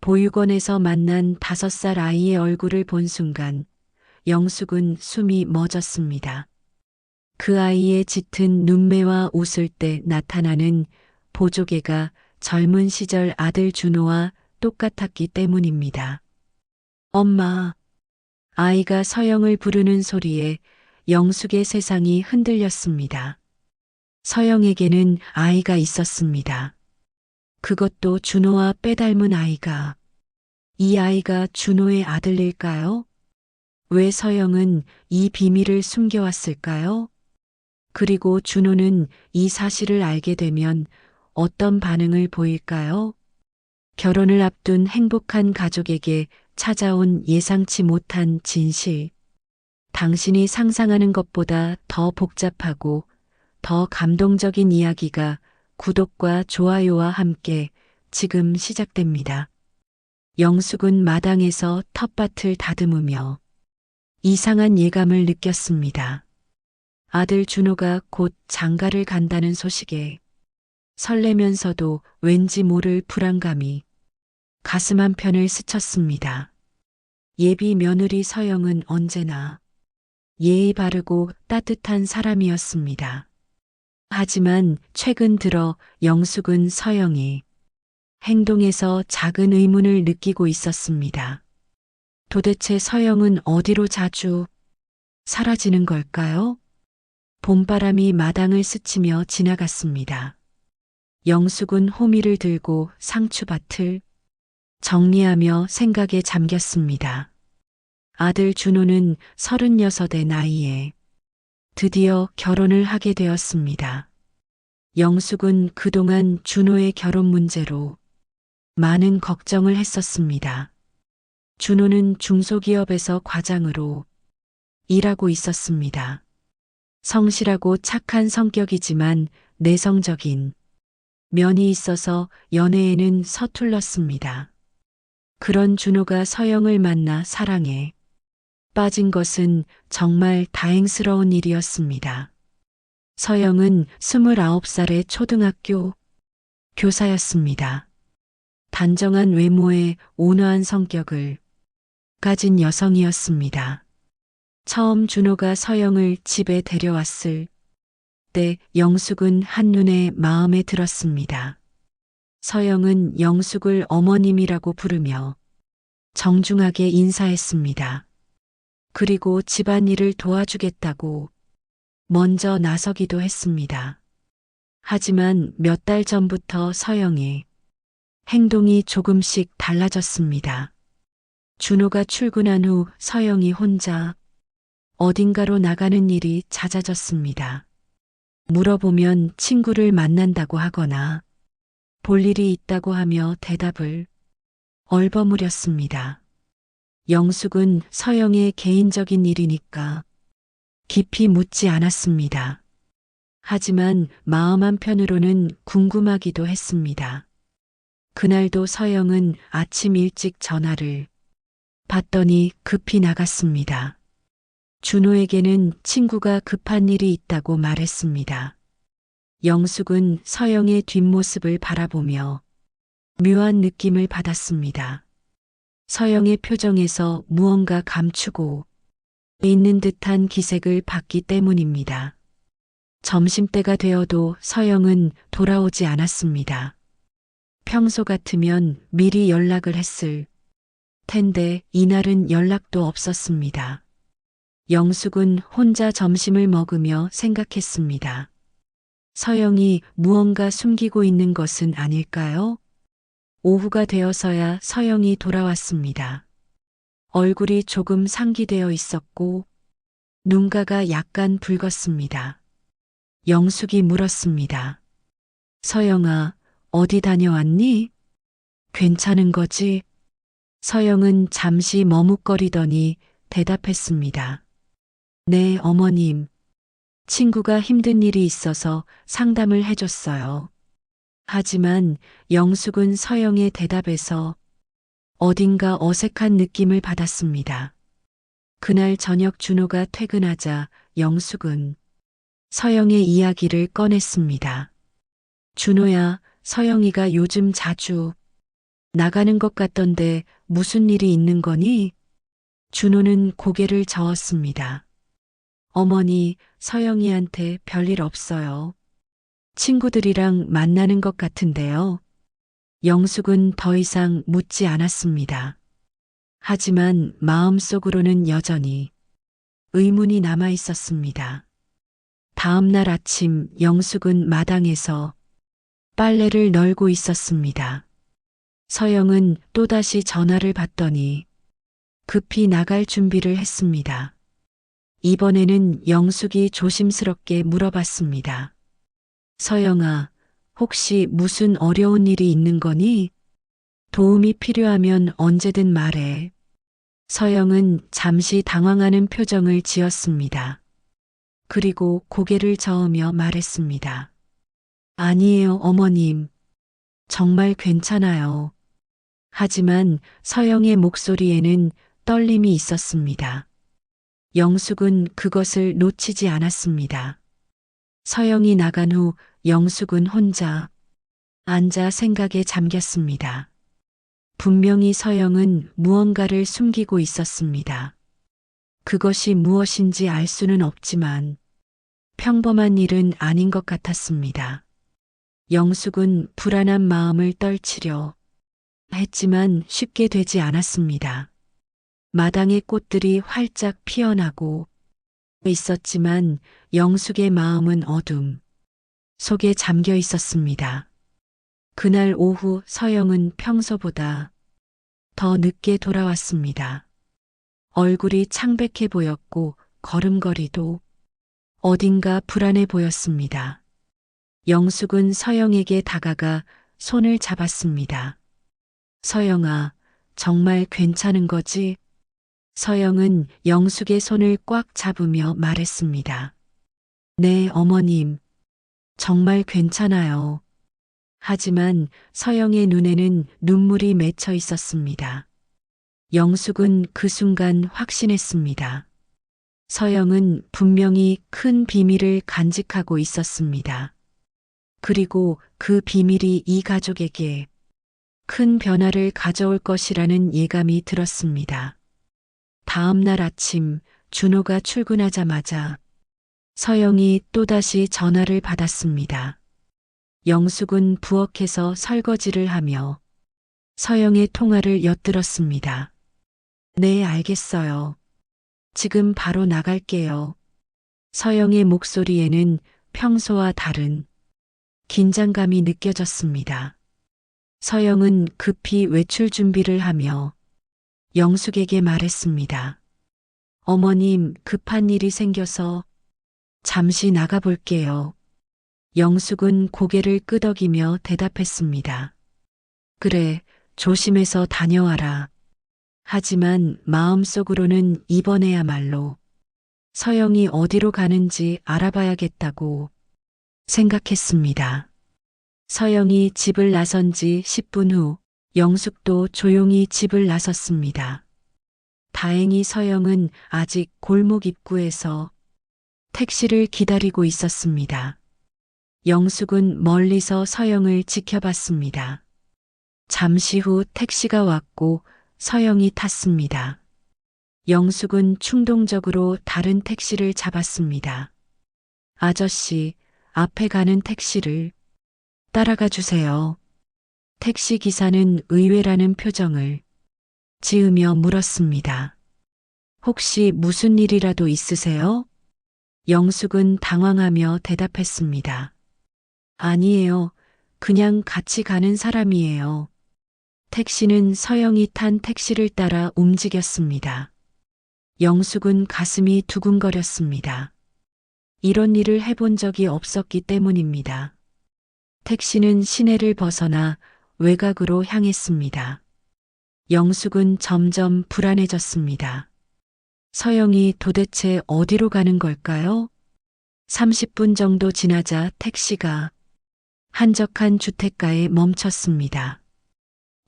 보육원에서 만난 5살 아이의 얼굴을 본 순간 영숙은 숨이 멎었습니다. 그 아이의 짙은 눈매와 웃을 때 나타나는 보조개가 젊은 시절 아들 준호와 똑같았기 때문입니다. 엄마, 아이가 서영을 부르는 소리에 영숙의 세상이 흔들렸습니다. 서영에게는 아이가 있었습니다. 그것도 준호와 빼닮은 아이가. 이 아이가 준호의 아들일까요? 왜 서영은 이 비밀을 숨겨왔을까요? 그리고 준호는 이 사실을 알게 되면 어떤 반응을 보일까요? 결혼을 앞둔 행복한 가족에게 찾아온 예상치 못한 진실. 당신이 상상하는 것보다 더 복잡하고 더 감동적인 이야기가 구독과 좋아요와 함께 지금 시작됩니다. 영숙은 마당에서 텃밭을 다듬으며 이상한 예감을 느꼈습니다. 아들 준호가 곧 장가를 간다는 소식에 설레면서도 왠지 모를 불안감이 가슴 한편을 스쳤습니다. 예비 며느리 서영은 언제나 예의 바르고 따뜻한 사람이었습니다. 하지만 최근 들어 영숙은 서영의 행동에서 작은 의문을 느끼고 있었습니다. 도대체 서영은 어디로 자주 사라지는 걸까요? 봄바람이 마당을 스치며 지나갔습니다. 영숙은 호미를 들고 상추밭을 정리하며 생각에 잠겼습니다. 아들 준호는 36의 나이에 드디어 결혼을 하게 되었습니다. 영숙은 그동안 준호의 결혼 문제로 많은 걱정을 했었습니다. 준호는 중소기업에서 과장으로 일하고 있었습니다. 성실하고 착한 성격이지만 내성적인 면이 있어서 연애에는 서툴렀습니다. 그런 준호가 서영을 만나 사랑에 빠진 것은 정말 다행스러운 일이었습니다. 서영은 29살의 초등학교 교사였습니다. 단정한 외모에 온화한 성격을 가진 여성이었습니다. 처음 준호가 서영을 집에 데려왔을 때 영숙은 한눈에 마음에 들었습니다. 서영은 영숙을 어머님이라고 부르며 정중하게 인사했습니다. 그리고 집안일을 도와주겠다고 먼저 나서기도 했습니다. 하지만 몇 달 전부터 서영의 행동이 조금씩 달라졌습니다. 준호가 출근한 후 서영이 혼자 어딘가로 나가는 일이 잦아졌습니다. 물어보면 친구를 만난다고 하거나 볼 일이 있다고 하며 대답을 얼버무렸습니다. 영숙은 서영의 개인적인 일이니까 깊이 묻지 않았습니다. 하지만 마음 한편으로는 궁금하기도 했습니다. 그날도 서영은 아침 일찍 전화를 받더니 급히 나갔습니다. 준호에게는 친구가 급한 일이 있다고 말했습니다. 영숙은 서영의 뒷모습을 바라보며 묘한 느낌을 받았습니다. 서영의 표정에서 무언가 감추고 있는 듯한 기색을 받기 때문입니다. 점심때가 되어도 서영은 돌아오지 않았습니다. 평소 같으면 미리 연락을 했을 텐데 이날은 연락도 없었습니다. 영숙은 혼자 점심을 먹으며 생각했습니다. 서영이 무언가 숨기고 있는 것은 아닐까요? 오후가 되어서야 서영이 돌아왔습니다. 얼굴이 조금 상기되어 있었고 눈가가 약간 붉었습니다. 영숙이 물었습니다. 서영아, 어디 다녀왔니? 괜찮은 거지? 서영은 잠시 머뭇거리더니 대답했습니다. 네, 어머님. 친구가 힘든 일이 있어서 상담을 해줬어요. 하지만 영숙은 서영의 대답에서 어딘가 어색한 느낌을 받았습니다. 그날 저녁 준호가 퇴근하자 영숙은 서영의 이야기를 꺼냈습니다. 준호야, 서영이가 요즘 자주 나가는 것 같던데 무슨 일이 있는 거니? 준호는 고개를 저었습니다. 어머니, 서영이한테 별일 없어요. 친구들이랑 만나는 것 같은데요. 영숙은 더 이상 묻지 않았습니다. 하지만 마음속으로는 여전히 의문이 남아 있었습니다. 다음 날 아침 영숙은 마당에서 빨래를 널고 있었습니다. 서영은 또다시 전화를 받더니 급히 나갈 준비를 했습니다. 이번에는 영숙이 조심스럽게 물어봤습니다. 서영아, 혹시 무슨 어려운 일이 있는 거니? 도움이 필요하면 언제든 말해. 서영은 잠시 당황하는 표정을 지었습니다. 그리고 고개를 저으며 말했습니다. 아니에요, 어머님. 정말 괜찮아요. 하지만 서영의 목소리에는 떨림이 있었습니다. 영숙은 그것을 놓치지 않았습니다. 서영이 나간 후 영숙은 혼자 앉아 생각에 잠겼습니다. 분명히 서영은 무언가를 숨기고 있었습니다. 그것이 무엇인지 알 수는 없지만 평범한 일은 아닌 것 같았습니다. 영숙은 불안한 마음을 떨치려 했지만 쉽게 되지 않았습니다. 마당의 꽃들이 활짝 피어나고 있었지만 영숙의 마음은 어둠 속에 잠겨 있었습니다. 그날 오후 서영은 평소보다 더 늦게 돌아왔습니다. 얼굴이 창백해 보였고 걸음걸이도 어딘가 불안해 보였습니다. 영숙은 서영에게 다가가 손을 잡았습니다. 서영아, 정말 괜찮은 거지? 서영은 영숙의 손을 꽉 잡으며 말했습니다. 네, 어머님. 정말 괜찮아요. 하지만 서영의 눈에는 눈물이 맺혀 있었습니다. 영숙은 그 순간 확신했습니다. 서영은 분명히 큰 비밀을 간직하고 있었습니다. 그리고 그 비밀이 이 가족에게 큰 변화를 가져올 것이라는 예감이 들었습니다. 다음 날 아침 준호가 출근하자마자 서영이 또다시 전화를 받았습니다. 영숙은 부엌에서 설거지를 하며 서영의 통화를 엿들었습니다. 네, 알겠어요. 지금 바로 나갈게요. 서영의 목소리에는 평소와 다른 긴장감이 느껴졌습니다. 서영은 급히 외출 준비를 하며 영숙에게 말했습니다. 어머님, 급한 일이 생겨서 잠시 나가볼게요. 영숙은 고개를 끄덕이며 대답했습니다. 그래, 조심해서 다녀와라. 하지만 마음속으로는 이번에야말로 서영이 어디로 가는지 알아봐야겠다고 생각했습니다. 서영이 집을 나선 지 10분 후 영숙도 조용히 집을 나섰습니다. 다행히 서영은 아직 골목 입구에서 택시를 기다리고 있었습니다. 영숙은 멀리서 서영을 지켜봤습니다. 잠시 후 택시가 왔고 서영이 탔습니다. 영숙은 충동적으로 다른 택시를 잡았습니다. 아저씨, 앞에 가는 택시를 따라가 주세요. 택시 기사는 의외라는 표정을 지으며 물었습니다. 혹시 무슨 일이라도 있으세요? 영숙은 당황하며 대답했습니다. 아니에요. 그냥 같이 가는 사람이에요. 택시는 서영이 탄 택시를 따라 움직였습니다. 영숙은 가슴이 두근거렸습니다. 이런 일을 해본 적이 없었기 때문입니다. 택시는 시내를 벗어나 외곽으로 향했습니다. 영숙은 점점 불안해졌습니다. 서영이 도대체 어디로 가는 걸까요? 30분 정도 지나자 택시가 한적한 주택가에 멈췄습니다.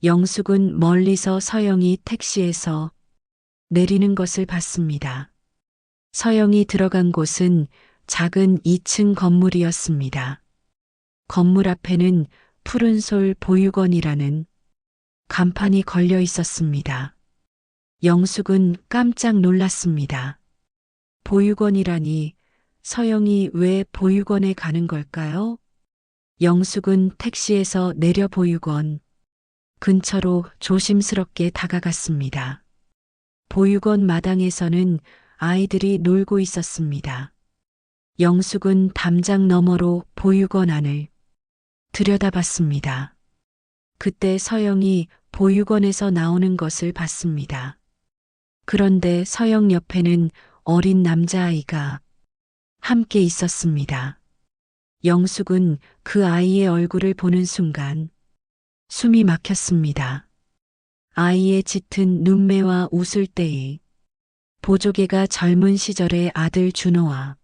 영숙은 멀리서 서영이 택시에서 내리는 것을 봤습니다. 서영이 들어간 곳은 작은 2층 건물이었습니다. 건물 앞에는 푸른솔 보육원이라는 간판이 걸려 있었습니다. 영숙은 깜짝 놀랐습니다. 보육원이라니, 서영이 왜 보육원에 가는 걸까요? 영숙은 택시에서 내려 보육원 근처로 조심스럽게 다가갔습니다. 보육원 마당에서는 아이들이 놀고 있었습니다. 영숙은 담장 너머로 보육원 안을 들여다봤습니다. 그때 서영이 보육원에서 나오는 것을 봤습니다. 그런데 서영 옆에는 어린 남자아이가 함께 있었습니다. 영숙은 그 아이의 얼굴을 보는 순간 숨이 막혔습니다. 아이의 짙은 눈매와 웃을 때의 보조개가 젊은 시절의 아들 준호와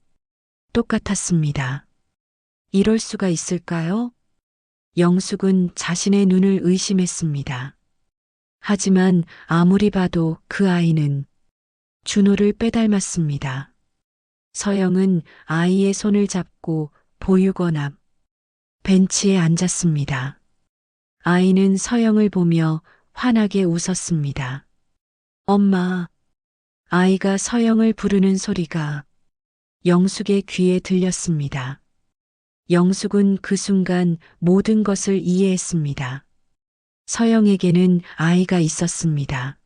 똑같았습니다. 이럴 수가 있을까요? 영숙은 자신의 눈을 의심했습니다. 하지만 아무리 봐도 그 아이는 준호를 빼닮았습니다. 서영은 아이의 손을 잡고 보육원 앞 벤치에 앉았습니다. 아이는 서영을 보며 환하게 웃었습니다. 엄마. 아이가 서영을 부르는 소리가 영숙의 귀에 들렸습니다. 영숙은 그 순간 모든 것을 이해했습니다. 서영에게는 아이가 있었습니다.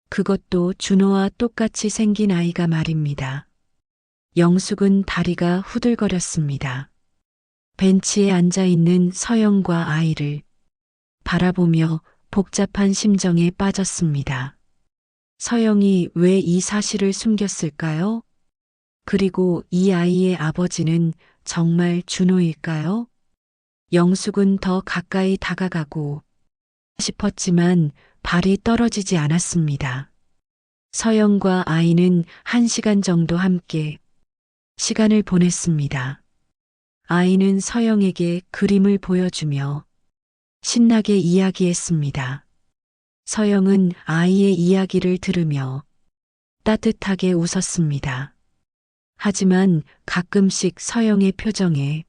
그것도 준호와 똑같이 생긴 아이가 말입니다. 영숙은 다리가 후들거렸습니다. 벤치에 앉아 있는 서영과 아이를 바라보며 복잡한 심정에 빠졌습니다. 서영이 왜 이 사실을 숨겼을까요? 그리고 이 아이의 아버지는 정말 준호일까요? 영숙은 더 가까이 다가가고 싶었지만 발이 떨어지지 않았습니다. 서영과 아이는 1시간 정도 함께 시간을 보냈습니다. 아이는 서영에게 그림을 보여주며 신나게 이야기했습니다. 서영은 아이의 이야기를 들으며 따뜻하게 웃었습니다. 하지만 가끔씩 서영의 표정에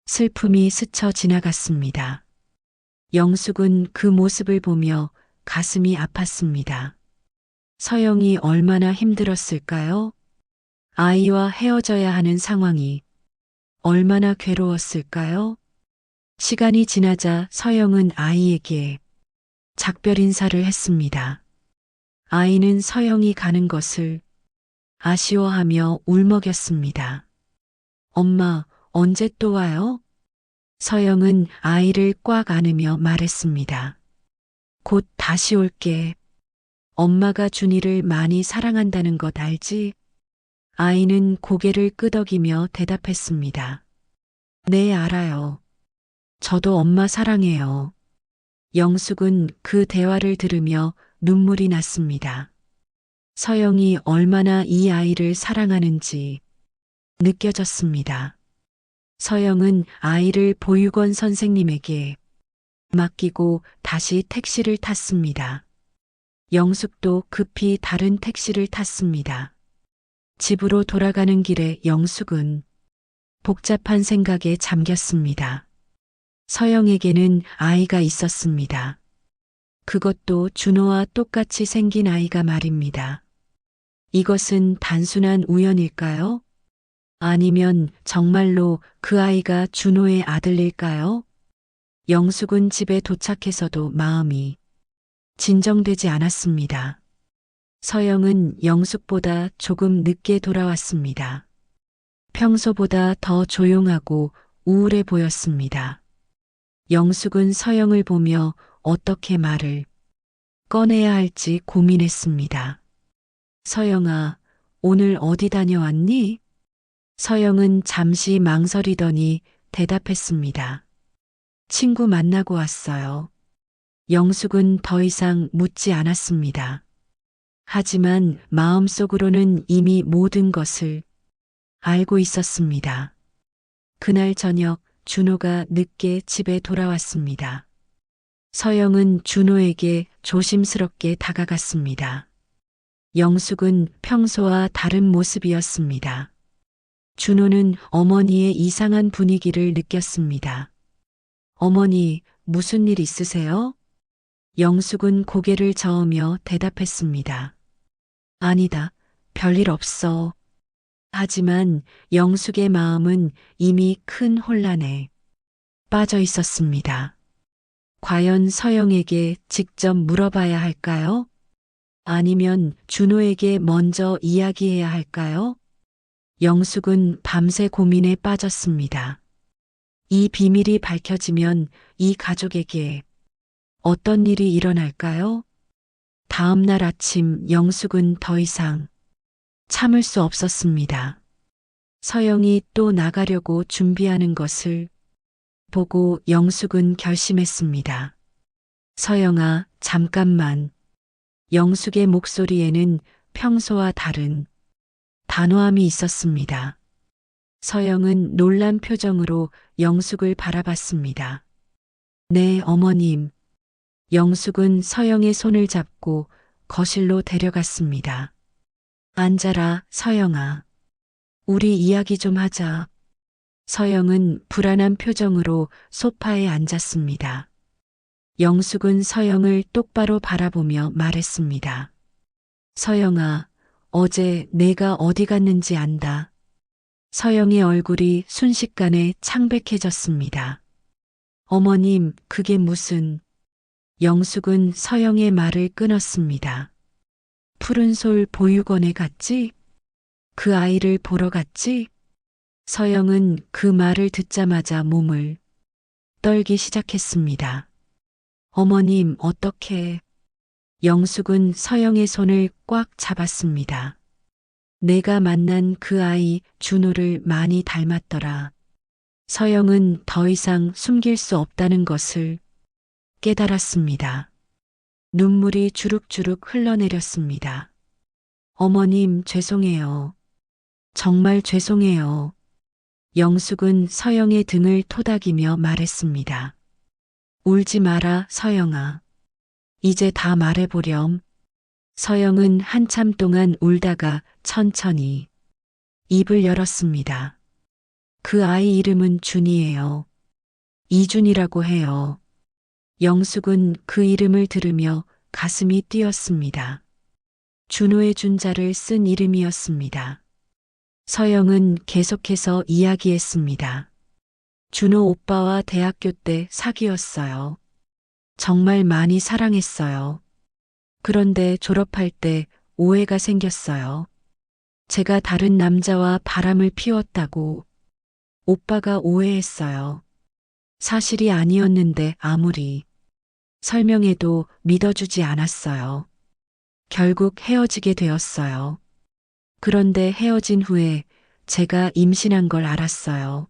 슬픔이 스쳐 지나갔습니다. 영숙은 그 모습을 보며 가슴이 아팠습니다. 서영이 얼마나 힘들었을까요? 아이와 헤어져야 하는 상황이 얼마나 괴로웠을까요? 시간이 지나자 서영은 아이에게 작별 인사를 했습니다. 아이는 서영이 가는 것을 아쉬워하며 울먹였습니다. 엄마, 언제 또 와요? 서영은 아이를 꽉 안으며 말했습니다. 곧 다시 올게. 엄마가 준이를 많이 사랑한다는 것 알지? 아이는 고개를 끄덕이며 대답했습니다. 네, 알아요. 저도 엄마 사랑해요. 영숙은 그 대화를 들으며 눈물이 났습니다. 서영이 얼마나 이 아이를 사랑하는지 느껴졌습니다. 서영은 아이를 보육원 선생님에게 맡기고 다시 택시를 탔습니다. 영숙도 급히 다른 택시를 탔습니다. 집으로 돌아가는 길에 영숙은 복잡한 생각에 잠겼습니다. 서영에게는 아이가 있었습니다. 그것도 준호와 똑같이 생긴 아이가 말입니다. 이것은 단순한 우연일까요? 아니면 정말로 그 아이가 준호의 아들일까요? 영숙은 집에 도착해서도 마음이 진정되지 않았습니다. 서영은 영숙보다 조금 늦게 돌아왔습니다. 평소보다 더 조용하고 우울해 보였습니다. 영숙은 서영을 보며 어떻게 말을 꺼내야 할지 고민했습니다. 서영아, 오늘 어디 다녀왔니? 서영은 잠시 망설이더니 대답했습니다. 친구 만나고 왔어요. 영숙은 더 이상 묻지 않았습니다. 하지만 마음속으로는 이미 모든 것을 알고 있었습니다. 그날 저녁 준호가 늦게 집에 돌아왔습니다. 서영은 준호에게 조심스럽게 다가갔습니다. 영숙은 평소와 다른 모습이었습니다. 준호는 어머니의 이상한 분위기를 느꼈습니다. 어머니, 무슨 일 있으세요? 영숙은 고개를 저으며 대답했습니다. 아니다. 별일 없어. 하지만 영숙의 마음은 이미 큰 혼란에 빠져 있었습니다. 과연 서영에게 직접 물어봐야 할까요? 아니면 준호에게 먼저 이야기해야 할까요? 영숙은 밤새 고민에 빠졌습니다. 이 비밀이 밝혀지면 이 가족에게 어떤 일이 일어날까요? 다음 날 아침 영숙은 더 이상 참을 수 없었습니다. 서영이 또 나가려고 준비하는 것을 보고 영숙은 결심했습니다. 서영아, 잠깐만. 영숙의 목소리에는 평소와 다른 단호함이 있었습니다. 서영은 놀란 표정으로 영숙을 바라봤습니다. 네, 어머님. 영숙은 서영의 손을 잡고 거실로 데려갔습니다. 앉아라, 서영아. 우리 이야기 좀 하자. 서영은 불안한 표정으로 소파에 앉았습니다. 영숙은 서영을 똑바로 바라보며 말했습니다. 서영아, 어제 내가 어디 갔는지 안다. 서영의 얼굴이 순식간에 창백해졌습니다. 어머님, 그게 무슨... 영숙은 서영의 말을 끊었습니다. 푸른솔 보육원에 갔지? 그 아이를 보러 갔지? 서영은 그 말을 듣자마자 몸을 떨기 시작했습니다. 어머님, 어떻게... 영숙은 서영의 손을 꽉 잡았습니다. 내가 만난 그 아이 준호를 많이 닮았더라. 서영은 더 이상 숨길 수 없다는 것을 깨달았습니다. 눈물이 주룩주룩 흘러내렸습니다. 어머님, 죄송해요. 정말 죄송해요. 영숙은 서영의 등을 토닥이며 말했습니다. 울지 마라, 서영아. 이제 다 말해보렴. 서영은 한참 동안 울다가 천천히 입을 열었습니다. 그 아이 이름은 준이에요. 이준이라고 해요. 영숙은 그 이름을 들으며 가슴이 뛰었습니다. 준호의 준자를 쓴 이름이었습니다. 서영은 계속해서 이야기했습니다. 준호 오빠와 대학교 때 사귀었어요. 정말 많이 사랑했어요. 그런데 졸업할 때 오해가 생겼어요. 제가 다른 남자와 바람을 피웠다고 오빠가 오해했어요. 사실이 아니었는데 아무리 설명해도 믿어주지 않았어요. 결국 헤어지게 되었어요. 그런데 헤어진 후에 제가 임신한 걸 알았어요.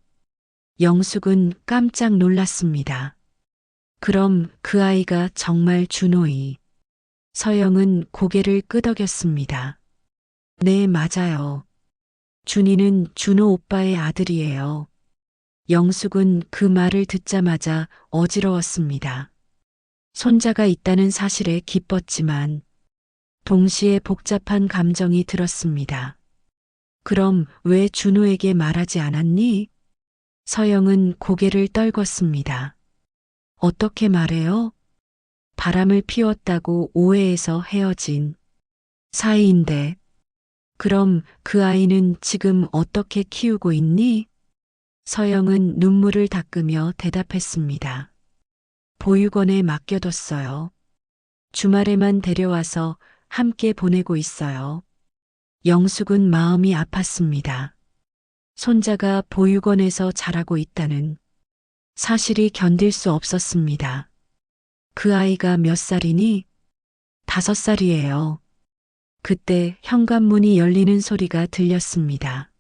영숙은 깜짝 놀랐습니다. 그럼 그 아이가 정말 준호이. 서영은 고개를 끄덕였습니다. 네, 맞아요. 준이는 준호 오빠의 아들이에요. 영숙은 그 말을 듣자마자 어지러웠습니다. 손자가 있다는 사실에 기뻤지만 동시에 복잡한 감정이 들었습니다. 그럼 왜 준호에게 말하지 않았니? 서영은 고개를 떨궜습니다. 어떻게 말해요? 바람을 피웠다고 오해해서 헤어진 사이인데. 그럼 그 아이는 지금 어떻게 키우고 있니? 서영은 눈물을 닦으며 대답했습니다. 보육원에 맡겨뒀어요. 주말에만 데려와서 함께 보내고 있어요. 영숙은 마음이 아팠습니다. 손자가 보육원에서 자라고 있다는 사실이 견딜 수 없었습니다. 그 아이가 몇 살이니? 5살이에요. 그때 현관문이 열리는 소리가 들렸습니다.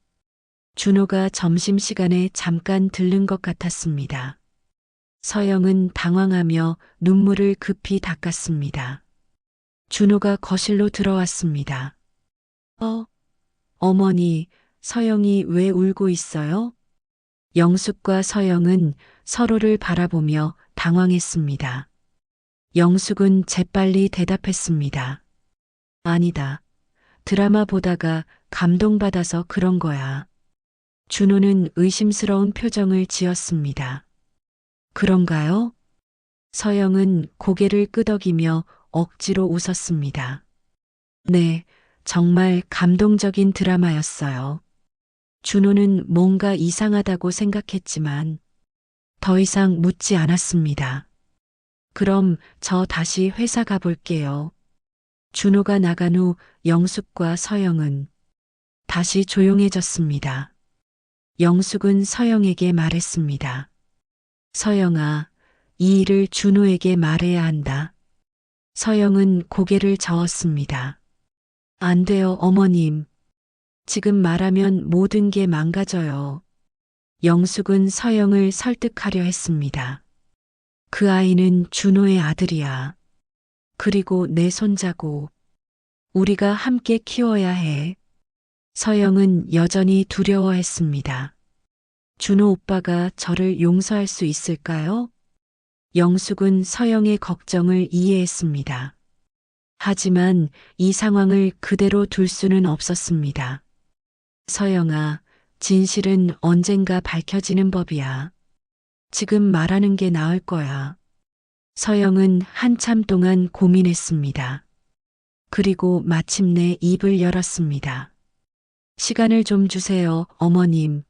준호가 점심시간에 잠깐 들른 것 같았습니다. 서영은 당황하며 눈물을 급히 닦았습니다. 준호가 거실로 들어왔습니다. 어머니, 서영이 왜 울고 있어요? 영숙과 서영은 서로를 바라보며 당황했습니다. 영숙은 재빨리 대답했습니다. 아니다. 드라마 보다가 감동받아서 그런 거야. 준호는 의심스러운 표정을 지었습니다. 그런가요? 서영은 고개를 끄덕이며 억지로 웃었습니다. 네, 정말 감동적인 드라마였어요. 준호는 뭔가 이상하다고 생각했지만 더 이상 묻지 않았습니다. 그럼 저 다시 회사 가볼게요. 준호가 나간 후 영숙과 서영은 다시 조용해졌습니다. 영숙은 서영에게 말했습니다. 서영아, 이 일을 준호에게 말해야 한다. 서영은 고개를 저었습니다. 안 돼요, 어머님. 지금 말하면 모든 게 망가져요. 영숙은 서영을 설득하려 했습니다. 그 아이는 준호의 아들이야. 그리고 내 손자고. 우리가 함께 키워야 해. 서영은 여전히 두려워했습니다. 준호 오빠가 저를 용서할 수 있을까요? 영숙은 서영의 걱정을 이해했습니다. 하지만 이 상황을 그대로 둘 수는 없었습니다. 서영아, 진실은 언젠가 밝혀지는 법이야. 지금 말하는 게 나을 거야. 서영은 한참 동안 고민했습니다. 그리고 마침내 입을 열었습니다. 시간을 좀 주세요, 어머님.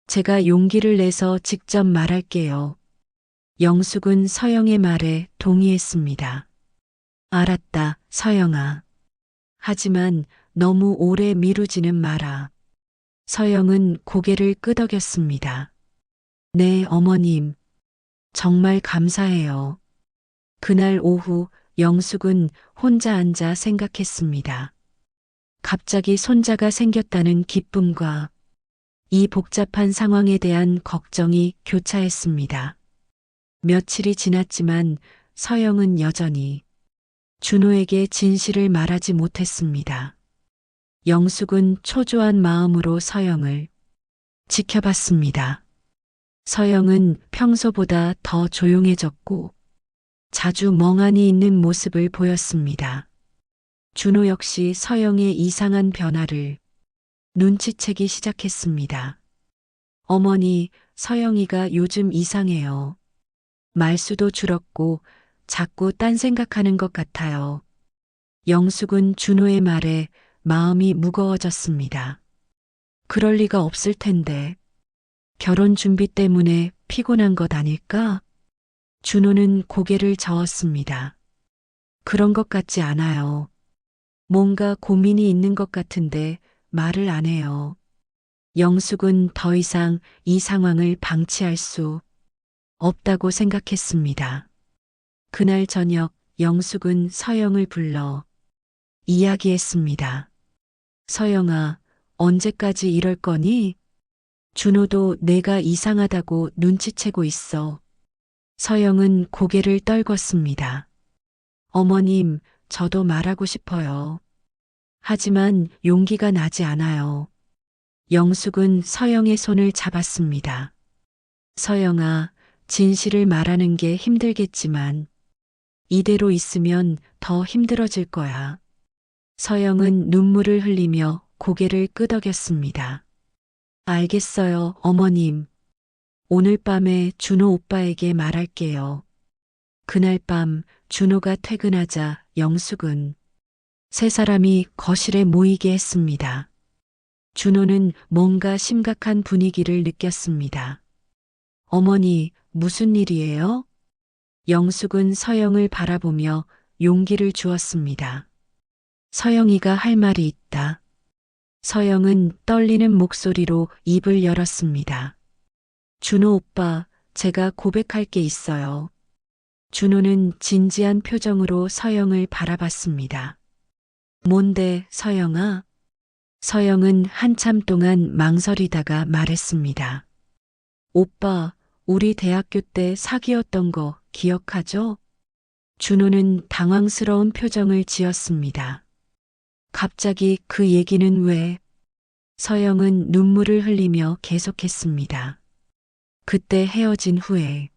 제가 용기를 내서 직접 말할게요. 영숙은 서영의 말에 동의했습니다. 알았다, 서영아. 하지만 너무 오래 미루지는 마라. 서영은 고개를 끄덕였습니다. 네, 어머님. 정말 감사해요. 그날 오후 영숙은 혼자 앉아 생각했습니다. 갑자기 손자가 생겼다는 기쁨과 이 복잡한 상황에 대한 걱정이 교차했습니다. 며칠이 지났지만 서영은 여전히 준호에게 진실을 말하지 못했습니다. 영숙은 초조한 마음으로 서영을 지켜봤습니다. 서영은 평소보다 더 조용해졌고 자주 멍하니 있는 모습을 보였습니다. 준호 역시 서영의 이상한 변화를 눈치채기 시작했습니다. 어머니, 서영이가 요즘 이상해요. 말수도 줄었고 자꾸 딴 생각하는 것 같아요. 영숙은 준호의 말에 마음이 무거워졌습니다. 그럴 리가 없을 텐데. 결혼 준비 때문에 피곤한 것 아닐까? 준호는 고개를 저었습니다. 그런 것 같지 않아요. 뭔가 고민이 있는 것 같은데 말을 안 해요. 영숙은 더 이상 이 상황을 방치할 수 없다고 생각했습니다. 그날 저녁 영숙은 서영을 불러 이야기했습니다. 서영아, 언제까지 이럴 거니? 준호도 내가 이상하다고 눈치채고 있어. 서영은 고개를 떨궜습니다. 어머님, 저도 말하고 싶어요. 하지만 용기가 나지 않아요. 영숙은 서영의 손을 잡았습니다. 서영아, 진실을 말하는 게 힘들겠지만 이대로 있으면 더 힘들어질 거야. 서영은 눈물을 흘리며 고개를 끄덕였습니다. 알겠어요, 어머님. 오늘 밤에 준호 오빠에게 말할게요. 그날 밤 준호가 퇴근하자 영숙은 세 사람이 거실에 모이게 했습니다. 준호는 뭔가 심각한 분위기를 느꼈습니다. 어머니, 무슨 일이에요? 영숙은 서영을 바라보며 용기를 주었습니다. 서영이가 할 말이 있다. 서영은 떨리는 목소리로 입을 열었습니다. 준호 오빠, 제가 고백할 게 있어요. 준호는 진지한 표정으로 서영을 바라봤습니다. 뭔데, 서영아? 서영은 한참 동안 망설이다가 말했습니다. 오빠, 우리 대학교 때 사귀었던 거 기억하죠? 준호는 당황스러운 표정을 지었습니다. 갑자기 그 얘기는 왜? 서영은 눈물을 흘리며 계속했습니다. 그때 헤어진 후에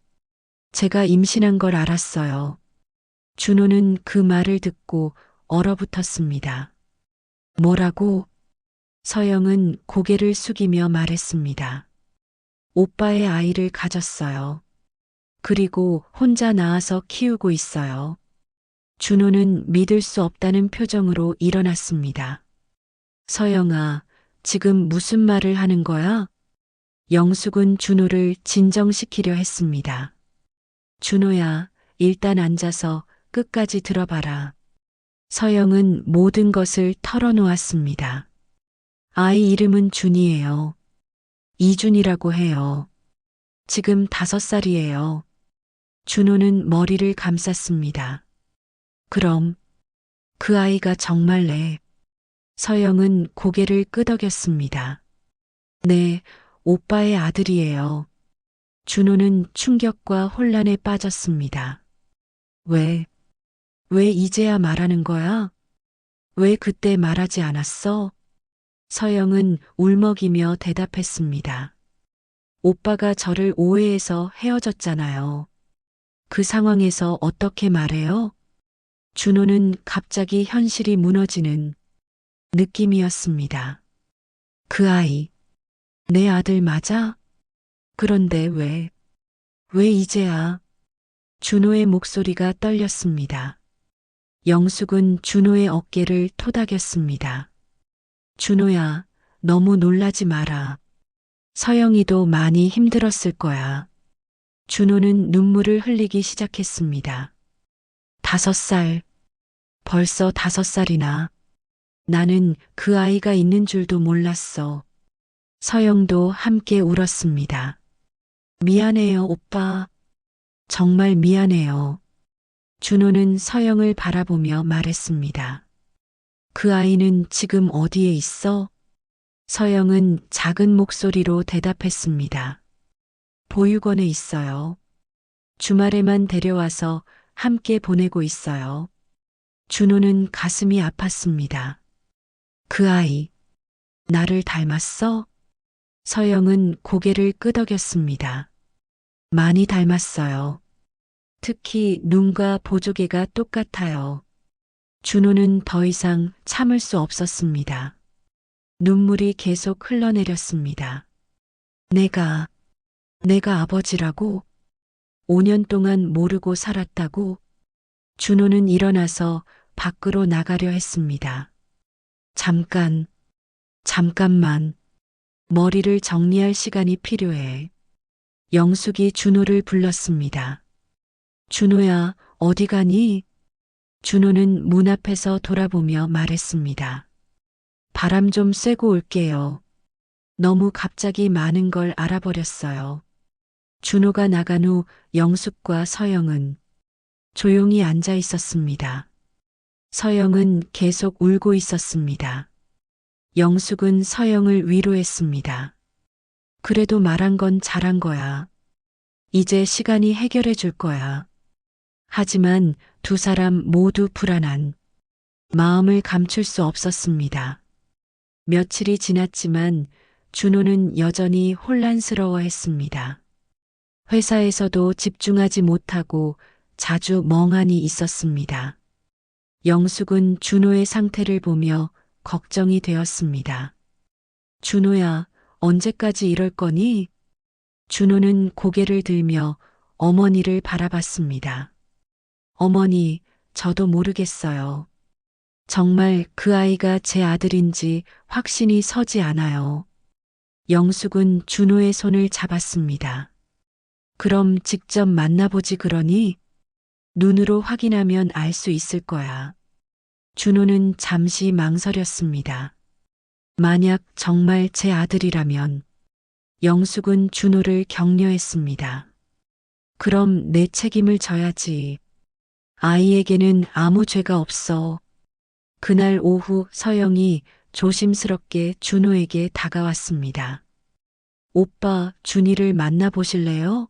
제가 임신한 걸 알았어요. 준호는 그 말을 듣고 얼어붙었습니다. 뭐라고? 서영은 고개를 숙이며 말했습니다. 오빠의 아이를 가졌어요. 그리고 혼자 낳아서 키우고 있어요. 준호는 믿을 수 없다는 표정으로 일어났습니다. 서영아, 지금 무슨 말을 하는 거야? 영숙은 준호를 진정시키려 했습니다. 준호야, 일단 앉아서 끝까지 들어봐라. 서영은 모든 것을 털어놓았습니다. 아이 이름은 준이에요. 이준이라고 해요. 지금 5살이에요. 준호는 머리를 감쌌습니다. 그럼 그 아이가 정말 내. 서영은 고개를 끄덕였습니다. 네, 오빠의 아들이에요. 준호는 충격과 혼란에 빠졌습니다. 왜, 왜 이제야 말하는 거야? 왜 그때 말하지 않았어? 서영은 울먹이며 대답했습니다. 오빠가 저를 오해해서 헤어졌잖아요. 그 상황에서 어떻게 말해요? 준호는 갑자기 현실이 무너지는 느낌이었습니다. 그 아이, 내 아들 맞아? 그런데 왜 이제야? 준호의 목소리가 떨렸습니다. 영숙은 준호의 어깨를 토닥였습니다. 준호야, 너무 놀라지 마라. 서영이도 많이 힘들었을 거야. 준호는 눈물을 흘리기 시작했습니다. 5살, 벌써 5살이나. 나는 그 아이가 있는 줄도 몰랐어. 서영도 함께 울었습니다. 미안해요, 오빠. 정말 미안해요. 준호는 서영을 바라보며 말했습니다. 그 아이는 지금 어디에 있어? 서영은 작은 목소리로 대답했습니다. 보육원에 있어요. 주말에만 데려와서 함께 보내고 있어요. 준호는 가슴이 아팠습니다. 그 아이, 나를 닮았어? 서영은 고개를 끄덕였습니다. 많이 닮았어요. 특히 눈과 보조개가 똑같아요. 준호는 더 이상 참을 수 없었습니다. 눈물이 계속 흘러내렸습니다. 내가 아버지라고? 5년 동안 모르고 살았다고? 준호는 일어나서 밖으로 나가려 했습니다. 잠깐만. 머리를 정리할 시간이 필요해. 영숙이 준호를 불렀습니다. 준호야, 어디 가니? 준호는 문 앞에서 돌아보며 말했습니다. 바람 좀 쐬고 올게요. 너무 갑자기 많은 걸 알아버렸어요. 준호가 나간 후 영숙과 서영은 조용히 앉아 있었습니다. 서영은 계속 울고 있었습니다. 영숙은 서영을 위로했습니다. 그래도 말한 건 잘한 거야. 이제 시간이 해결해 줄 거야. 하지만 두 사람 모두 불안한 마음을 감출 수 없었습니다. 며칠이 지났지만 준호는 여전히 혼란스러워했습니다. 회사에서도 집중하지 못하고 자주 멍하니 있었습니다. 영숙은 준호의 상태를 보며 걱정이 되었습니다. 준호야, 언제까지 이럴 거니? 준호는 고개를 들며 어머니를 바라봤습니다. 어머니, 저도 모르겠어요. 정말 그 아이가 제 아들인지 확신이 서지 않아요. 영숙은 준호의 손을 잡았습니다. 그럼 직접 만나보지 그러니? 눈으로 확인하면 알 수 있을 거야. 준호는 잠시 망설였습니다. 만약 정말 제 아들이라면 영숙은 준호를 격려했습니다. 그럼 내 책임을 져야지. 아이에게는 아무 죄가 없어. 그날 오후 서영이 조심스럽게 준호에게 다가왔습니다. 오빠, 준이를 만나보실래요?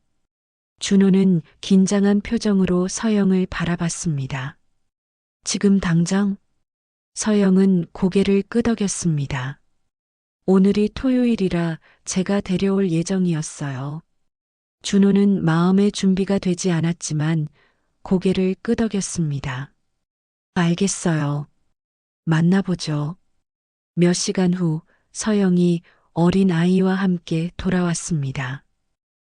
준호는 긴장한 표정으로 서영을 바라봤습니다. 지금 당장? 서영은 고개를 끄덕였습니다. 오늘이 토요일이라 제가 데려올 예정이었어요. 준호는 마음의 준비가 되지 않았지만 고개를 끄덕였습니다. 알겠어요. 만나보죠. 몇 시간 후 서영이 어린 아이와 함께 돌아왔습니다.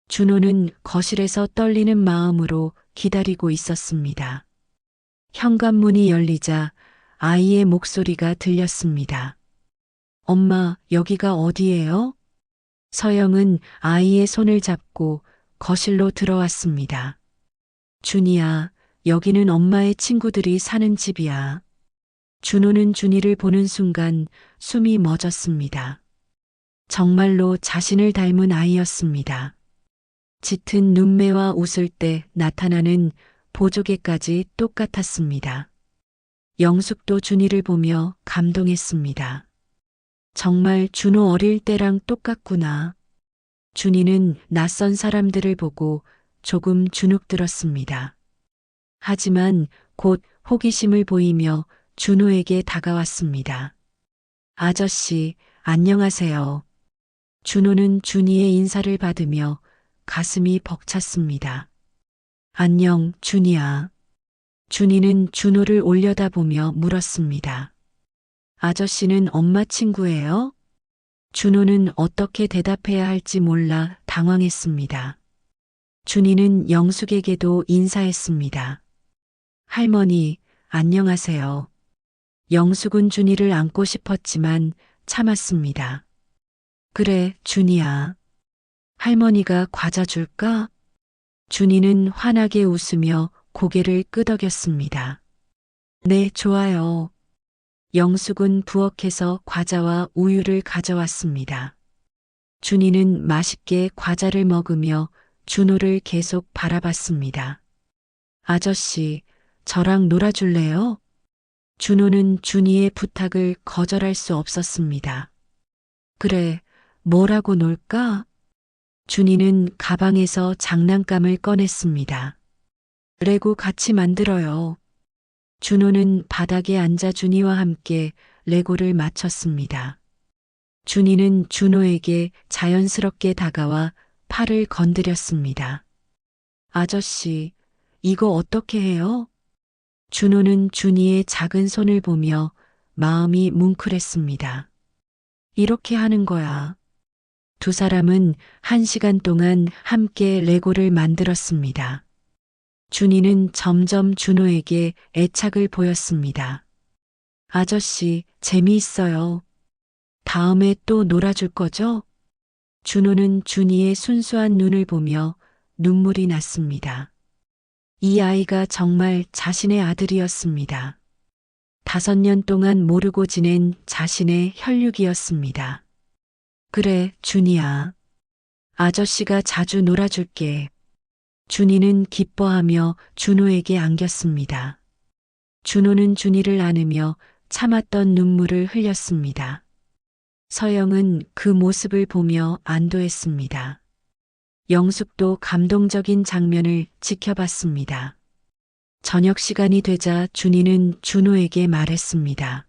준호는 거실에서 떨리는 마음으로 기다리고 있었습니다. 현관문이 열리자 아이의 목소리가 들렸습니다. 엄마, 여기가 어디예요? 서영은 아이의 손을 잡고 거실로 들어왔습니다. 준이야, 여기는 엄마의 친구들이 사는 집이야. 준호는 준이를 보는 순간 숨이 멎었습니다. 정말로 자신을 닮은 아이였습니다. 짙은 눈매와 웃을 때 나타나는 보조개까지 똑같았습니다. 영숙도 준이를 보며 감동했습니다. 정말 준호 어릴 때랑 똑같구나. 준이는 낯선 사람들을 보고 조금 주눅들었습니다. 하지만 곧 호기심을 보이며 준호에게 다가왔습니다. 아저씨, 안녕하세요. 준호는 준이의 인사를 받으며 가슴이 벅찼습니다. 안녕, 준이야. 준이는 준호를 올려다보며 물었습니다. 아저씨는 엄마 친구예요? 준호는 어떻게 대답해야 할지 몰라 당황했습니다. 준이는 영숙에게도 인사했습니다. 할머니, 안녕하세요. 영숙은 준이를 안고 싶었지만 참았습니다. 그래, 준이야. 할머니가 과자 줄까? 준이는 환하게 웃으며 고개를 끄덕였습니다. 네, 좋아요. 영숙은 부엌에서 과자와 우유를 가져왔습니다. 준이는 맛있게 과자를 먹으며 준호를 계속 바라봤습니다. 아저씨, 저랑 놀아줄래요? 준호는 준이의 부탁을 거절할 수 없었습니다. 그래, 뭐라고 놀까? 준이는 가방에서 장난감을 꺼냈습니다. 레고 같이 만들어요. 준호는 바닥에 앉아 준이와 함께 레고를 맞췄습니다. 준이는 준호에게 자연스럽게 다가와 팔을 건드렸습니다. 아저씨, 이거 어떻게 해요? 준호는 준이의 작은 손을 보며 마음이 뭉클했습니다. 이렇게 하는 거야. 두 사람은 1시간 동안 함께 레고를 만들었습니다. 준이는 점점 준호에게 애착을 보였습니다. 아저씨, 재미있어요. 다음에 또 놀아줄 거죠? 준호는 준이의 순수한 눈을 보며 눈물이 났습니다. 이 아이가 정말 자신의 아들이었습니다. 5년 동안 모르고 지낸 자신의 혈육이었습니다. 그래, 준이야. 아저씨가 자주 놀아줄게. 준이는 기뻐하며 준호에게 안겼습니다. 준호는 준이를 안으며 참았던 눈물을 흘렸습니다. 서영은 그 모습을 보며 안도했습니다. 영숙도 감동적인 장면을 지켜봤습니다. 저녁 시간이 되자 준이는 준호에게 말했습니다.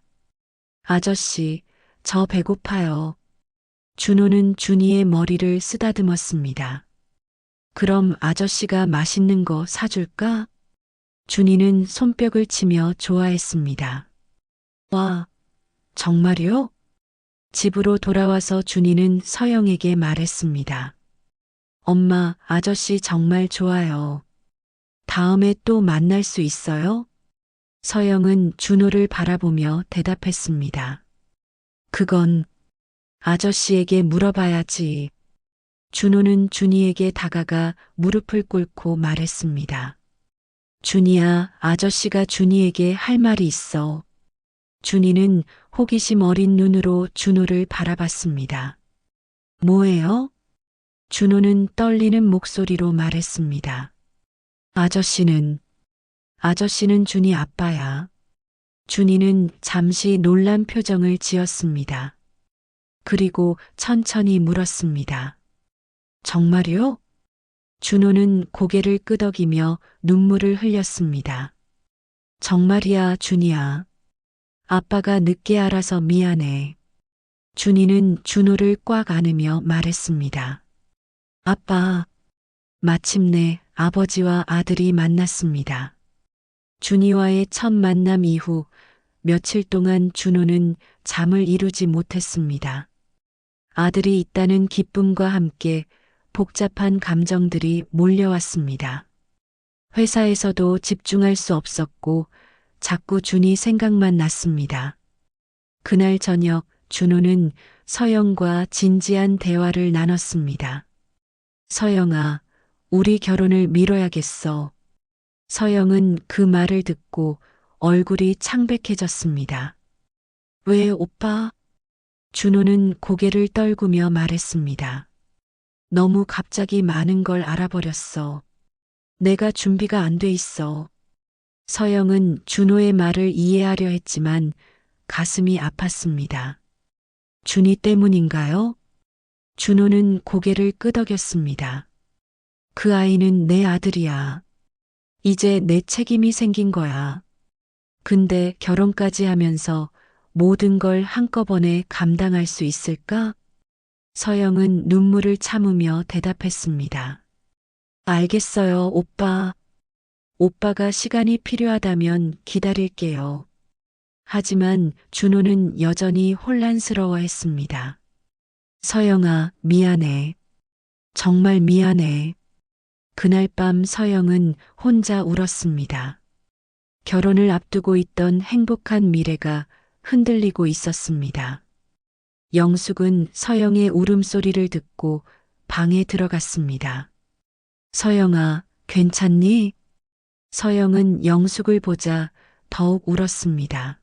아저씨, 저 배고파요. 준호는 준이의 머리를 쓰다듬었습니다. 그럼 아저씨가 맛있는 거 사줄까? 준이는 손뼉을 치며 좋아했습니다. 와, 정말요? 집으로 돌아와서 준이는 서영에게 말했습니다. 엄마, 아저씨 정말 좋아요. 다음에 또 만날 수 있어요? 서영은 준호를 바라보며 대답했습니다. 그건 아저씨에게 물어봐야지. 준호는 준이에게 다가가 무릎을 꿇고 말했습니다. 준이야, 아저씨가 준이에게 할 말이 있어. 준이는 호기심 어린 눈으로 준호를 바라봤습니다. 뭐예요? 준호는 떨리는 목소리로 말했습니다. 아저씨는 준이 아빠야. 준이는 잠시 놀란 표정을 지었습니다. 그리고 천천히 물었습니다. 정말요? 준호는 고개를 끄덕이며 눈물을 흘렸습니다. 정말이야, 준이야. 아빠가 늦게 알아서 미안해. 준이는 준호를 꽉 안으며 말했습니다. 아빠, 마침내 아버지와 아들이 만났습니다. 준이와의 첫 만남 이후 며칠 동안 준호는 잠을 이루지 못했습니다. 아들이 있다는 기쁨과 함께 복잡한 감정들이 몰려왔습니다. 회사에서도 집중할 수 없었고 자꾸 준이 생각만 났습니다. 그날 저녁 준호는 서영과 진지한 대화를 나눴습니다. 서영아, 우리 결혼을 미뤄야겠어. 서영은 그 말을 듣고 얼굴이 창백해졌습니다. 왜 오빠? 준호는 고개를 떨구며 말했습니다. 너무 갑자기 많은 걸 알아버렸어. 내가 준비가 안 돼 있어. 서영은 준호의 말을 이해하려 했지만 가슴이 아팠습니다. 준이 때문인가요? 준호는 고개를 끄덕였습니다. 그 아이는 내 아들이야. 이제 내 책임이 생긴 거야. 근데 결혼까지 하면서 모든 걸 한꺼번에 감당할 수 있을까? 서영은 눈물을 참으며 대답했습니다. 알겠어요, 오빠. 오빠가 시간이 필요하다면 기다릴게요. 하지만 준호는 여전히 혼란스러워했습니다. 서영아, 미안해. 정말 미안해. 그날 밤 서영은 혼자 울었습니다. 결혼을 앞두고 있던 행복한 미래가 흔들리고 있었습니다. 영숙은 서영의 울음소리를 듣고 방에 들어갔습니다. 서영아, 괜찮니? 서영은 영숙을 보자 더욱 울었습니다.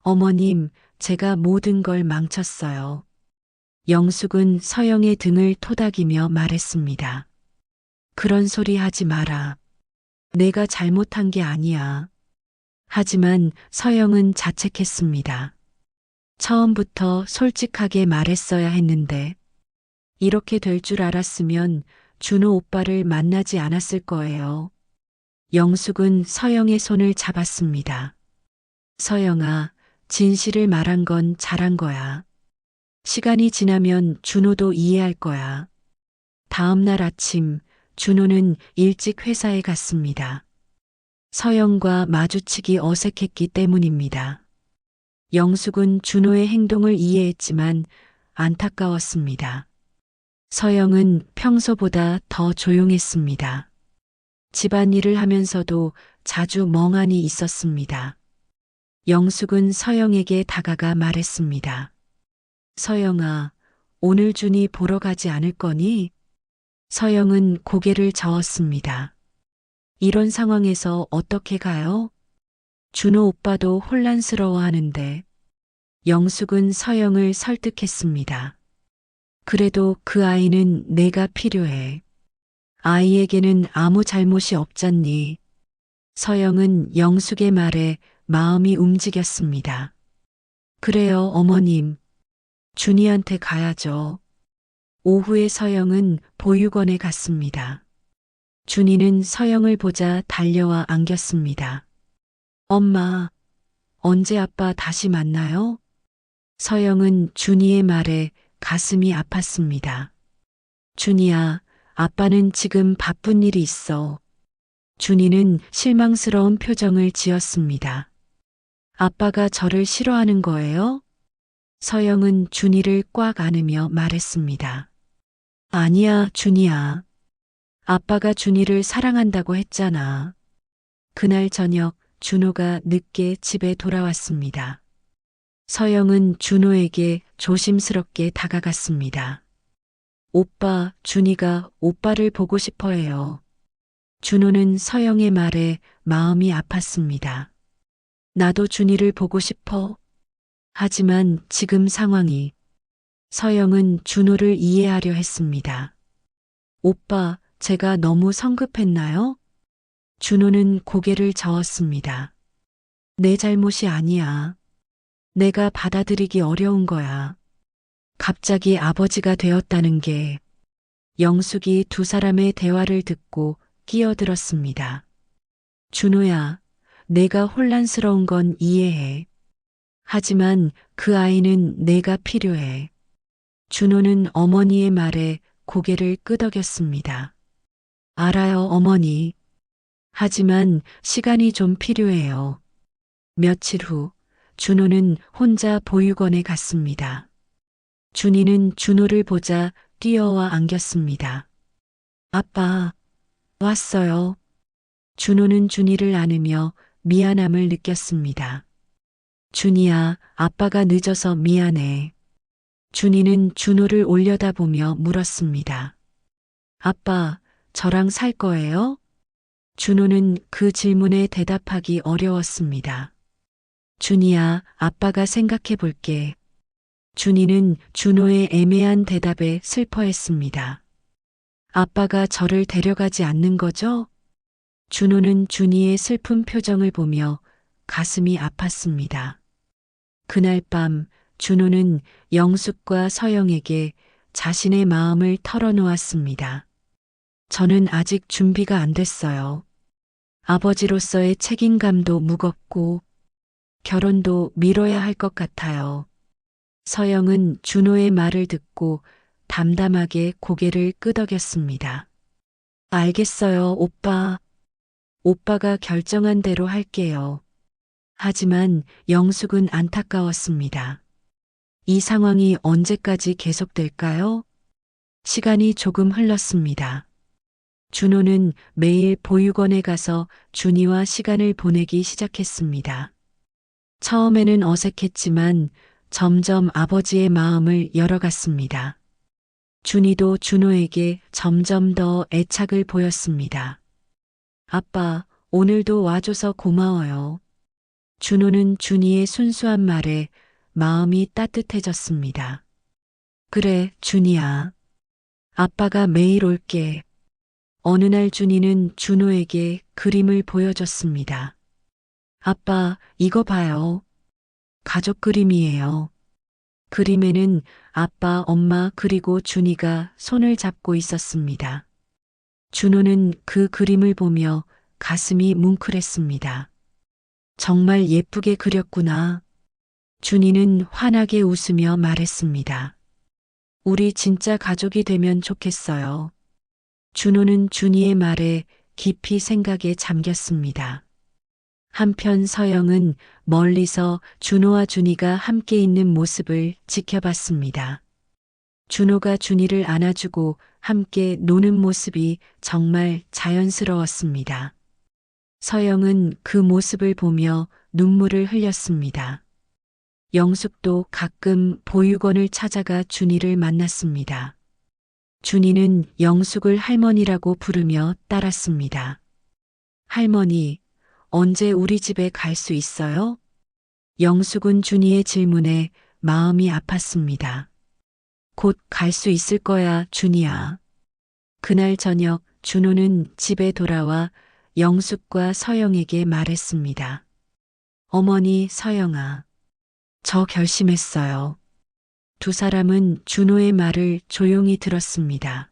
어머님, 제가 모든 걸 망쳤어요. 영숙은 서영의 등을 토닥이며 말했습니다. 그런 소리 하지 마라. 내가 잘못한 게 아니야. 하지만 서영은 자책했습니다. 처음부터 솔직하게 말했어야 했는데 이렇게 될 줄 알았으면 준호 오빠를 만나지 않았을 거예요. 영숙은 서영의 손을 잡았습니다. 서영아, 진실을 말한 건 잘한 거야. 시간이 지나면 준호도 이해할 거야. 다음 날 아침 준호는 일찍 회사에 갔습니다. 서영과 마주치기 어색했기 때문입니다. 영숙은 준호의 행동을 이해했지만 안타까웠습니다. 서영은 평소보다 더 조용했습니다. 집안일을 하면서도 자주 멍하니 있었습니다. 영숙은 서영에게 다가가 말했습니다. 서영아, 오늘 준이 보러 가지 않을 거니? 서영은 고개를 저었습니다. 이런 상황에서 어떻게 가요? 준호 오빠도 혼란스러워하는데. 영숙은 서영을 설득했습니다. 그래도 그 아이는 내가 필요해. 아이에게는 아무 잘못이 없잖니. 서영은 영숙의 말에 마음이 움직였습니다. 그래요, 어머님. 준이한테 가야죠. 오후에 서영은 보육원에 갔습니다. 준이는 서영을 보자 달려와 안겼습니다. 엄마, 언제 아빠 다시 만나요? 서영은 준이의 말에 가슴이 아팠습니다. 준이야, 아빠는 지금 바쁜 일이 있어. 준이는 실망스러운 표정을 지었습니다. 아빠가 저를 싫어하는 거예요? 서영은 준이를 꽉 안으며 말했습니다. 아니야, 준이야. 아빠가 준이를 사랑한다고 했잖아. 그날 저녁 준호가 늦게 집에 돌아왔습니다. 서영은 준호에게 조심스럽게 다가갔습니다. 오빠, 준이가 오빠를 보고 싶어 해요. 준호는 서영의 말에 마음이 아팠습니다. 나도 준이를 보고 싶어. 하지만 지금 상황이. 서영은 준호를 이해하려 했습니다. 오빠, 제가 너무 성급했나요? 준호는 고개를 저었습니다. 내 잘못이 아니야. 내가 받아들이기 어려운 거야. 갑자기 아버지가 되었다는 게. 영숙이 두 사람의 대화를 듣고 끼어들었습니다. 준호야, 내가 혼란스러운 건 이해해. 하지만 그 아이는 내가 필요해. 준호는 어머니의 말에 고개를 끄덕였습니다. 알아요, 어머니. 하지만 시간이 좀 필요해요. 며칠 후 준호는 혼자 보육원에 갔습니다. 준이는 준호를 보자 뛰어와 안겼습니다. 아빠, 왔어요. 준호는 준이를 안으며 미안함을 느꼈습니다. 준이야, 아빠가 늦어서 미안해. 준이는 준호를 올려다보며 물었습니다. 아빠, 저랑 살 거예요? 준호는 그 질문에 대답하기 어려웠습니다. 준이야, 아빠가 생각해 볼게. 준이는 준호의 애매한 대답에 슬퍼했습니다. 아빠가 저를 데려가지 않는 거죠? 준호는 준이의 슬픈 표정을 보며 가슴이 아팠습니다. 그날 밤 준호는 영숙과 서영에게 자신의 마음을 털어놓았습니다. 저는 아직 준비가 안 됐어요. 아버지로서의 책임감도 무겁고 결혼도 미뤄야 할 것 같아요. 서영은 준호의 말을 듣고 담담하게 고개를 끄덕였습니다. 알겠어요, 오빠. 오빠가 결정한 대로 할게요. 하지만 영숙은 안타까웠습니다. 이 상황이 언제까지 계속될까요? 시간이 조금 흘렀습니다. 준호는 매일 보육원에 가서 준이와 시간을 보내기 시작했습니다. 처음에는 어색했지만 점점 아버지의 마음을 열어갔습니다. 준이도 준호에게 점점 더 애착을 보였습니다. 아빠, 오늘도 와줘서 고마워요. 준호는 준이의 순수한 말에 마음이 따뜻해졌습니다. 그래, 준이야. 아빠가 매일 올게. 어느 날 준이는 준호에게 그림을 보여줬습니다. 아빠, 이거 봐요. 가족 그림이에요. 그림에는 아빠, 엄마 그리고 준이가 손을 잡고 있었습니다. 준호는 그 그림을 보며 가슴이 뭉클했습니다. 정말 예쁘게 그렸구나. 준이는 환하게 웃으며 말했습니다. 우리 진짜 가족이 되면 좋겠어요. 준호는 준이의 말에 깊이 생각에 잠겼습니다. 한편 서영은 멀리서 준호와 준이가 함께 있는 모습을 지켜봤습니다. 준호가 준이를 안아주고 함께 노는 모습이 정말 자연스러웠습니다. 서영은 그 모습을 보며 눈물을 흘렸습니다. 영숙도 가끔 보육원을 찾아가 준이를 만났습니다. 준이는 영숙을 할머니라고 부르며 따랐습니다. 할머니, 언제 우리 집에 갈 수 있어요? 영숙은 준이의 질문에 마음이 아팠습니다. 곧 갈 수 있을 거야, 준이야. 그날 저녁 준호는 집에 돌아와 영숙과 서영에게 말했습니다. 어머니, 서영아, 저 결심했어요. 두 사람은 준호의 말을 조용히 들었습니다.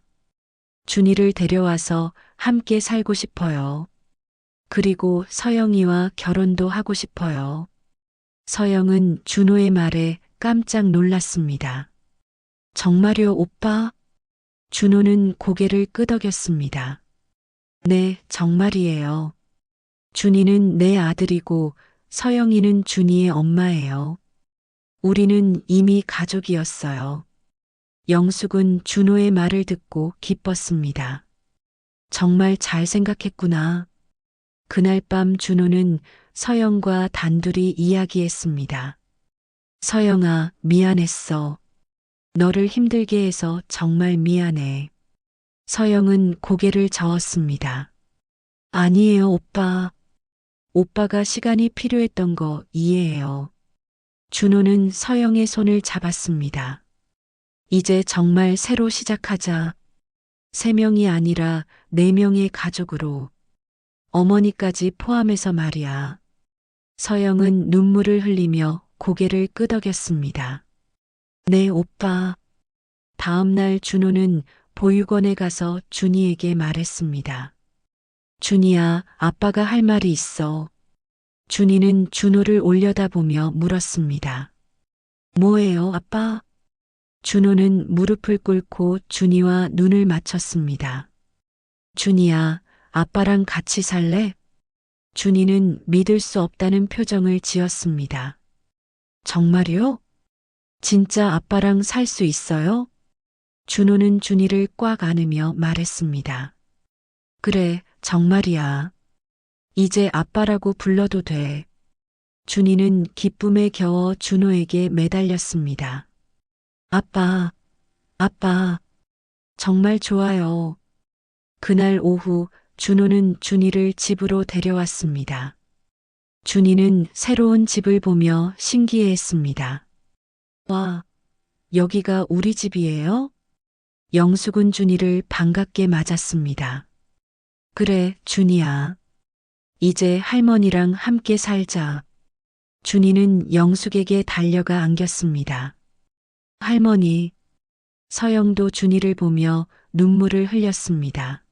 준이를 데려와서 함께 살고 싶어요. 그리고 서영이와 결혼도 하고 싶어요. 서영은 준호의 말에 깜짝 놀랐습니다. 정말요, 오빠? 준호는 고개를 끄덕였습니다. 네, 정말이에요. 준이는 내 아들이고 서영이는 준이의 엄마예요. 우리는 이미 가족이었어요. 영숙은 준호의 말을 듣고 기뻤습니다. 정말 잘 생각했구나. 그날 밤 준호는 서영과 단둘이 이야기했습니다. 서영아, 미안했어. 너를 힘들게 해서 정말 미안해. 서영은 고개를 저었습니다. 아니에요, 오빠. 오빠가 시간이 필요했던 거 이해해요. 준호는 서영의 손을 잡았습니다. 이제 정말 새로 시작하자. 3명이 아니라 4명의 가족으로. 어머니까지 포함해서 말이야. 서영은 눈물을 흘리며 고개를 끄덕였습니다. 네, 오빠. 다음 날 준호는 보육원에 가서 준이에게 말했습니다. 준이야, 아빠가 할 말이 있어. 준이는 준호를 올려다보며 물었습니다. 뭐예요, 아빠? 준호는 무릎을 꿇고 준이와 눈을 맞췄습니다. 준이야, 아빠랑 같이 살래? 준이는 믿을 수 없다는 표정을 지었습니다. 정말요? 진짜 아빠랑 살 수 있어요? 준호는 준이를 꽉 안으며 말했습니다. 그래, 정말이야. 이제 아빠라고 불러도 돼. 준이는 기쁨에 겨워 준호에게 매달렸습니다. 아빠, 아빠, 정말 좋아요. 그날 오후 준호는 준이를 집으로 데려왔습니다. 준이는 새로운 집을 보며 신기해했습니다. 와, 여기가 우리 집이에요? 영숙은 준이를 반갑게 맞았습니다. 그래, 준이야. 이제 할머니랑 함께 살자. 준이는 영숙에게 달려가 안겼습니다. 할머니, 서영도 준이를 보며 눈물을 흘렸습니다.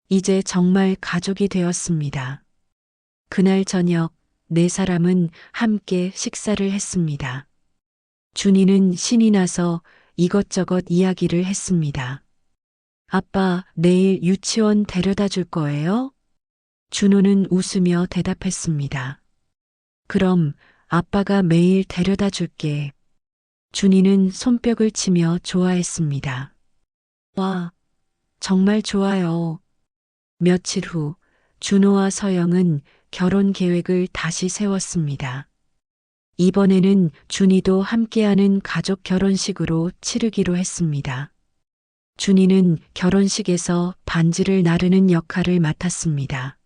이제 정말 가족이 되었습니다. 그날 저녁 네 사람은 함께 식사를 했습니다. 준이는 신이 나서 이것저것 이야기를 했습니다. 아빠, 내일 유치원 데려다 줄 거예요? 준호는 웃으며 대답했습니다. 그럼 아빠가 매일 데려다 줄게. 준이는 손뼉을 치며 좋아했습니다. 와, 정말 좋아요. 며칠 후 준호와 서영은 결혼 계획을 다시 세웠습니다. 이번에는 준이도 함께하는 가족 결혼식으로 치르기로 했습니다. 준이는 결혼식에서 반지를 나르는 역할을 맡았습니다.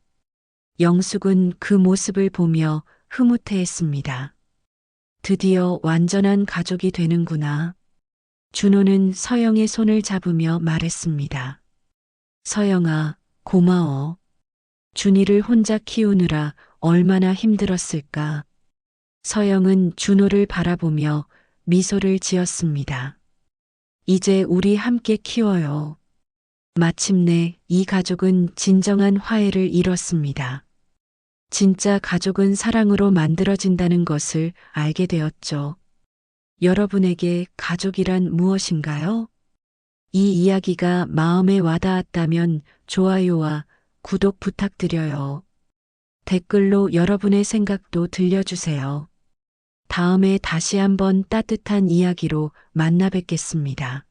영숙은 그 모습을 보며 흐뭇해했습니다. 드디어 완전한 가족이 되는구나. 준호는 서영의 손을 잡으며 말했습니다. 서영아, 고마워. 준이를 혼자 키우느라 얼마나 힘들었을까. 서영은 준호를 바라보며 미소를 지었습니다. 이제 우리 함께 키워요. 마침내 이 가족은 진정한 화해를 이뤘습니다. 진짜 가족은 사랑으로 만들어진다는 것을 알게 되었죠. 여러분에게 가족이란 무엇인가요? 이 이야기가 마음에 와닿았다면 좋아요와 구독 부탁드려요. 댓글로 여러분의 생각도 들려주세요. 다음에 다시 한번 따뜻한 이야기로 만나 뵙겠습니다.